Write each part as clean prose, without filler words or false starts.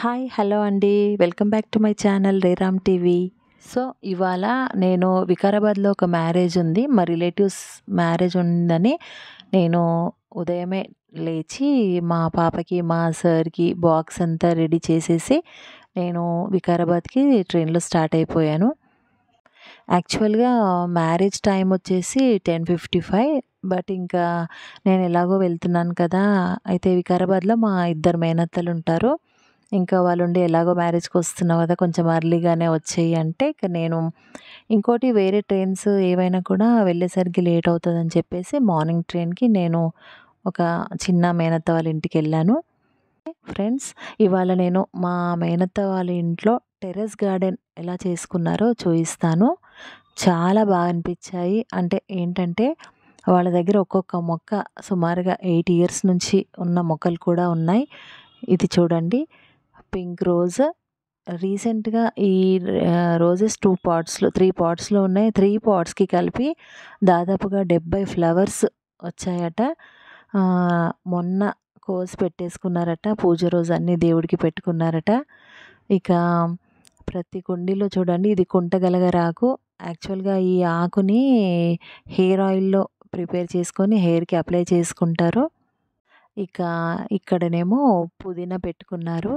Hi hello అండి. Welcome back to my channel Reram TV. So ఇవాళ నేను వికారాబాద్లో ఒక మ్యారేజ్ ఉంది. మా రిలేటివ్స్ మ్యారేజ్ ఉందని నేను ఉదయమే లేచి మా పాపకి మా సార్కి బాక్స్ అంతా రెడీ చేసేసి నేను వికారాబాద్కి ట్రైన్లో స్టార్ట్ అయిపోయాను. యాక్చువల్గా మ్యారేజ్ టైం వచ్చేసి 10:55. బట్ ఇంకా నేను ఎలాగో వెళ్తున్నాను కదా, అయితే వికారాబాద్లో మా ఇద్దరు మేనత్తలు ఉంటారు. ఇంకా వాళ్ళుండి ఎలాగో మ్యారేజ్కి వస్తున్నావు కదా, కొంచెం ఎర్లీగానే వచ్చేయి అంటే, ఇక నేను ఇంకోటి వేరే ట్రైన్స్ ఏవైనా కూడా వెళ్ళేసరికి లేట్ అవుతుందని చెప్పేసి మార్నింగ్ ట్రైన్కి నేను ఒక చిన్న మేనత్త వాళ్ళ ఇంటికి వెళ్ళాను. ఫ్రెండ్స్, ఇవాళ నేను మా మేనత్త వాళ్ళ ఇంట్లో టెర్రస్ గార్డెన్ ఎలా చేసుకున్నారో చూపిస్తాను. చాలా బాగా అనిపించాయి. అంటే ఏంటంటే వాళ్ళ దగ్గర ఒక్కొక్క మొక్క సుమారుగా 8 ఇయర్స్ నుంచి ఉన్న మొక్కలు కూడా ఉన్నాయి. ఇది చూడండి, పింక్ రోజ్. రీసెంట్గా ఈ రోజెస్ 2 పాట్స్లో 3 పాట్స్లో ఉన్నాయి. 3 పాట్స్కి కలిపి దాదాపుగా 70 ఫ్లవర్స్ వచ్చాయట. మొన్న కోసి పెట్టేసుకున్నారట. పూజ రోజు అన్నీ దేవుడికి పెట్టుకున్నారట. ఇక ప్రతి కుండీలో చూడండి, ఇది కుంటగలగరాకు. యాక్చువల్గా ఈ ఆకుని హెయిర్ ఆయిల్లో ప్రిపేర్ చేసుకొని హెయిర్కి అప్లై చేసుకుంటారు. ఇక ఇక్కడనేమో పుదీనా పెట్టుకున్నారు.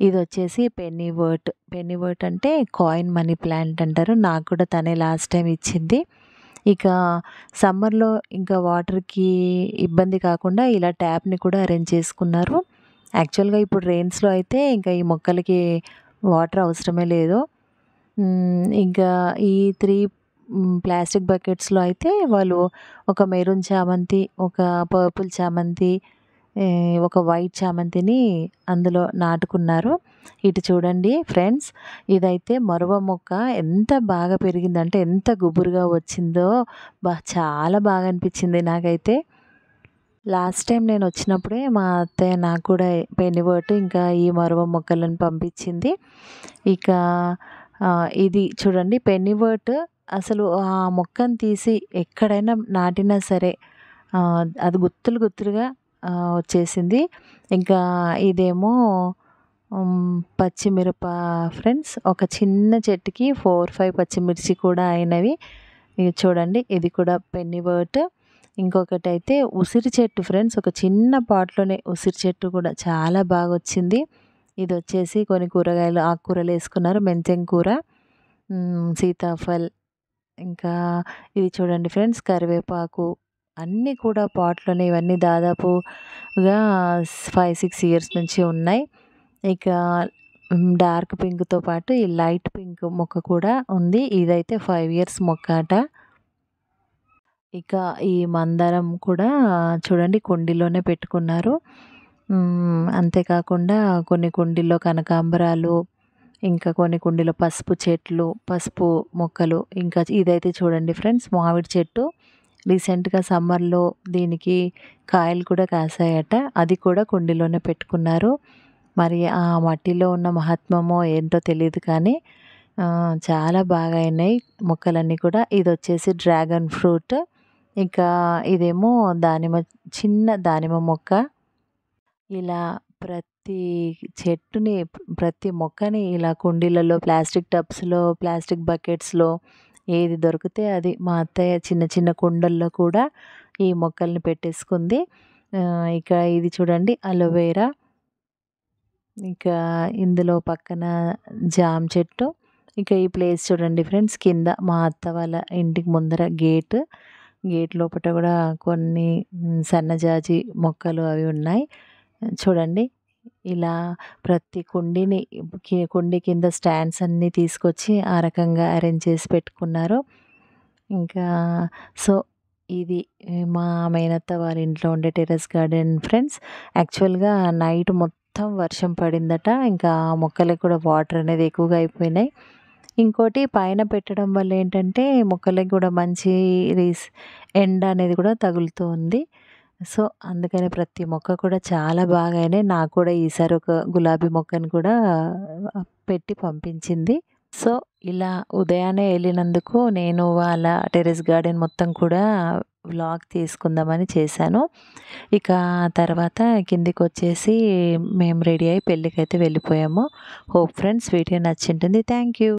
ఇది వచ్చేసి పెన్నీవర్ట్. పెన్నీవర్ట్ అంటే కాయిన్ మనీ ప్లాంట్ అంటారు. నాకు కూడా తనే లాస్ట్ టైం ఇచ్చింది. ఇక సమ్మర్లో ఇంకా వాటర్కి ఇబ్బంది కాకుండా ఇలా ట్యాప్ని కూడా అరేంజ్ చేసుకున్నారు. యాక్చువల్గా ఇప్పుడు రెయిన్స్లో అయితే ఇంకా ఈ మొక్కలకి వాటర్ అవసరమే లేదు. ఇంకా ఈ 3 ప్లాస్టిక్ బకెట్స్లో అయితే వాళ్ళు ఒక మెరూన్ చామంతి, ఒక పర్పుల్ చామంతి, ఒక వైట్ చామంతిని అందులో నాటుకున్నారు. ఇటు చూడండి ఫ్రెండ్స్, ఇదైతే మరువ మొక్క ఎంత బాగా పెరిగిందంటే, ఎంత గుబురుగా వచ్చిందో, చాలా బాగా అనిపించింది నాకైతే. లాస్ట్ టైం నేను వచ్చినప్పుడే మా అత్తయ్య నాకు కూడా పెన్నివర్ట్ ఇంకా ఈ మరువ మొక్కలను పంపించింది. ఇక ఇది చూడండి, పెన్నివర్ట్ అసలు ఆ మొక్కను తీసి ఎక్కడైనా నాటినా సరే అది గుత్తులు గుత్తులుగా వచ్చేసింది. ఇంకా ఇదేమో పచ్చిమిరప ఫ్రెండ్స్. ఒక చిన్న చెట్టుకి 4-5 పచ్చిమిర్చి కూడా అయినవి. ఇది చూడండి, ఇది కూడా పెన్నివర్ట్. ఇంకొకటైతే ఉసిరి చెట్టు ఫ్రెండ్స్. ఒక చిన్న పాట్లోనే ఉసిరి చెట్టు కూడా చాలా బాగా వచ్చింది. ఇది వచ్చేసి కొన్ని కూరగాయలు ఆకుకూరలు వేసుకున్నారు. మెంతెం కూర, సీతాఫల్, ఇంకా ఇది చూడండి ఫ్రెండ్స్, కరివేపాకు. అన్నీ కూడా పాట్లోనే. ఇవన్నీ దాదాపుగా 5-6 ఇయర్స్ నుంచి ఉన్నాయి. ఇక డార్క్ పింక్తో పాటు ఈ లైట్ పింక్ మొక్క కూడా ఉంది. ఇదైతే 5 ఇయర్స్ మొక్క అట. ఇక ఈ మందారం కూడా చూడండి కుండీలోనే పెట్టుకున్నారు. అంతేకాకుండా కొన్ని కుండీల్లో కనకాంబరాలు, ఇంకా కొన్ని కుండీలో పసుపు చెట్లు, పసుపు మొక్కలు. ఇంకా ఇదైతే చూడండి ఫ్రెండ్స్, మామిడి చెట్టు. రీసెంట్గా సమ్మర్లో దీనికి కాయలు కూడా కాసాయట. అది కూడా కుండీలోనే పెట్టుకున్నారు. మరి ఆ మట్టిలో ఉన్న మహత్వమో ఏంటో తెలియదు కానీ చాలా బాగా అయినాయి మొక్కలన్నీ కూడా. ఇది వచ్చేసి డ్రాగన్ ఫ్రూట్. ఇంకా ఇదేమో దానిమ్మ, చిన్న దానిమ్మ మొక్క. ఇలా ప్రతి చెట్టుని, ప్రతి మొక్కని ఇలా కుండీలలో, ప్లాస్టిక్ టబ్స్లో, ప్లాస్టిక్ బకెట్స్లో ఏది దొరికితే అది మా అత్తయ్య చిన్న చిన్న కుండల్లో కూడా ఈ మొక్కల్ని పెట్టేసుకుంది. ఇక ఇది చూడండి, అలోవేరా. ఇంకా ఇందులో పక్కన జామ చెట్టు. ఇక ఈ ప్లేస్ చూడండి ఫ్రెండ్స్, కింద మా అత్త వాళ్ళ ఇంటికి ముందర గేట్ లోపల కూడా కొన్ని సన్నజాజి మొక్కలు అవి ఉన్నాయి. చూడండి, ఇలా ప్రతి కుండీ కింద స్టాండ్స్ అన్నీ తీసుకొచ్చి ఆ రకంగా అరేంజ్ చేసి పెట్టుకున్నారు. ఇంకా సో ఇది మా మేనత్త వాళ్ళ ఇంట్లో ఉండే టెర్రస్ గార్డెన్ ఫ్రెండ్స్. యాక్చువల్గా నైట్ మొత్తం వర్షం పడిందట. ఇంకా మొక్కలకి కూడా వాటర్ అనేది ఎక్కువగా అయిపోయినాయి. ఇంకోటి పైన పెట్టడం వల్ల ఏంటంటే మొక్కలకి కూడా మంచి ఎండ అనేది కూడా తగులుతూ ఉంది. సో అందుకని ప్రతి మొక్క కూడా చాలా బాగా అయినాయి. నాకు కూడా ఈసారి ఒక గులాబీ మొక్కను కూడా పెట్టి పంపించింది. సో ఇలా ఉదయాన్నే వెళ్ళినందుకు నేను వాళ్ళ టెర్రస్ గార్డెన్ మొత్తం కూడా వ్లాగ్ తీసుకుందామని చేశాను. ఇక తర్వాత కిందికొచ్చేసి మేము రెడీ అయ్యి పెళ్ళికైతే వెళ్ళిపోయాము. హోప్ ఫ్రెండ్స్ వీడియో నచ్చింటుంది. Thank you.